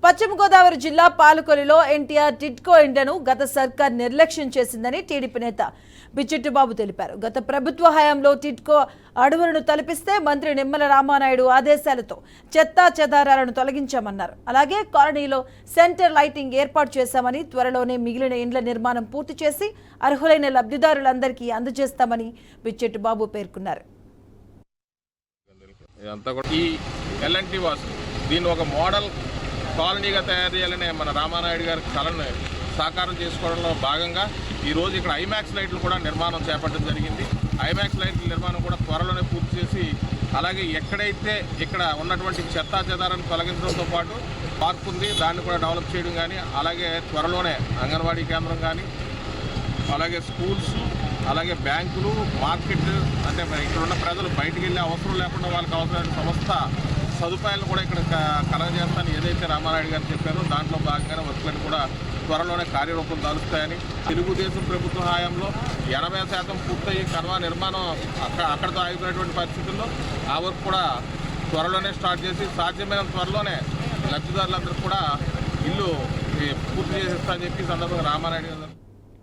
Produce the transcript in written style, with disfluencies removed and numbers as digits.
పశ్చిమ గోదావరి జిల్లా పాలకొల్లులో ఎన్టీఆర్ టిడ్కో ఇండ్లను గత సర్కార్ నిర్లక్ష్యం చేసిందని టీడీపీ నేత బిచ్చెట్టిబాబు తెలిపారు. గత ప్రభుత్వ హయాంలో టిడ్కో అడవులను తలపిస్తే మంత్రి నిమ్మల రామానాయుడు ఆదేశాలతో చెత్తా చెదారాలను తొలగించామన్నారు. అలాగే కాలనీలో సెంటర్ లైటింగ్ ఏర్పాటు చేశామని, త్వరలోనే మిగిలిన ఇండ్ల నిర్మాణం పూర్తి చేసి అర్హులైన లబ్ధిదారులందరికీ అందజేస్తామని బిచ్చెట్టిబాబు పేర్కొన్నారు. దీన్ని ఒక మోడల్ కాలనీగా తయారు చేయాలనే మన రామానాయుడు గారి కళను సాకారం చేసుకోవడంలో భాగంగా ఈరోజు ఇక్కడ ఐమాక్స్ లైట్లు కూడా నిర్మాణం చేపట్టడం జరిగింది. ఐమాక్స్ లైట్ల నిర్మాణం కూడా త్వరలోనే పూర్తి చేసి, అలాగే ఎక్కడైతే ఇక్కడ ఉన్నటువంటి చెత్తా చెదారాన్ని తొలగించడంతో పాటు పార్క్ ఉంది, దాన్ని కూడా డెవలప్ చేయడం కానీ, అలాగే త్వరలోనే అంగన్వాడీ కేంద్రం కానీ, అలాగే స్కూల్స్, అలాగే బ్యాంకులు, మార్కెట్, అంటే ఇక్కడ ఉన్న ప్రజలు బయటికి వెళ్ళే అవసరం లేకుండా వాళ్ళకి అవసరమైన సంస్థ సదుపాయాలను కూడా ఇక్కడ కలగజేస్తానని ఏదైతే రామానాయుడు గారు చెప్పారో దాంట్లో భాగంగానే వర్కులను కూడా త్వరలోనే కార్యరూపం దాలుస్తాయని, తెలుగుదేశం ప్రభుత్వ హయాంలో 80% పూర్తయి కర్వా నిర్మాణం అక్కడితో ఆగిపోయినటువంటి పరిస్థితుల్లో ఆ వర్క్ కూడా త్వరలోనే స్టార్ట్ చేసి సాధ్యమైన త్వరలోనే లబ్ధిదారులందరూ కూడా ఇల్లు పూర్తి చేసి ఇస్తామని చెప్పి సందర్భంగా రామానాయుడు గారు